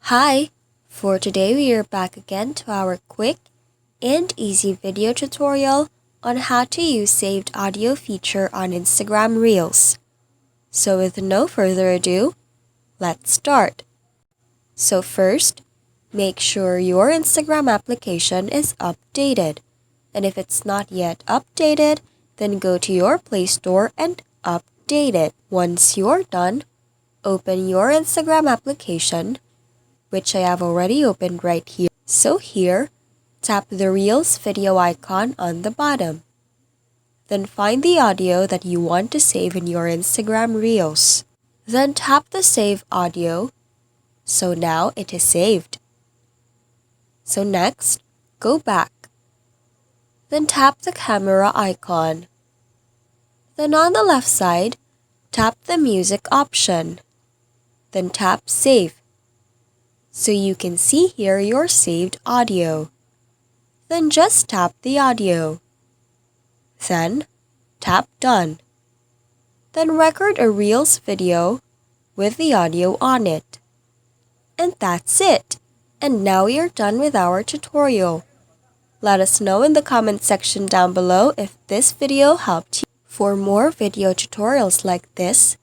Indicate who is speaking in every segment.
Speaker 1: Hi! For today we are back again to our quick and easy video tutorial on how to use saved audio feature on Instagram Reels. So with no further ado, let's start. So first, make sure your Instagram application is updated. And if it's not yet updated, then go to your Play Store and update it. Once you're done, open your Instagram application, which I have already opened right here. So here, tap the Reels video icon on the bottom. Then find the audio that you want to save in your Instagram Reels. Then tap the Save Audio. So now it is saved. So next, go back. Then tap the camera icon. Then on the left side, tap the music option. Then tap Save. So you can see here your saved audio. Then just tap the audio. Then tap Done. Then record a Reels video with the audio on it. And that's it. And now we are done with our tutorial. Let us know in the comment section down below if this video helped you. For more video tutorials like this,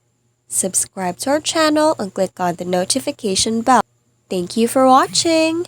Speaker 1: subscribe to our channel and click on the notification bell. Thank you for watching!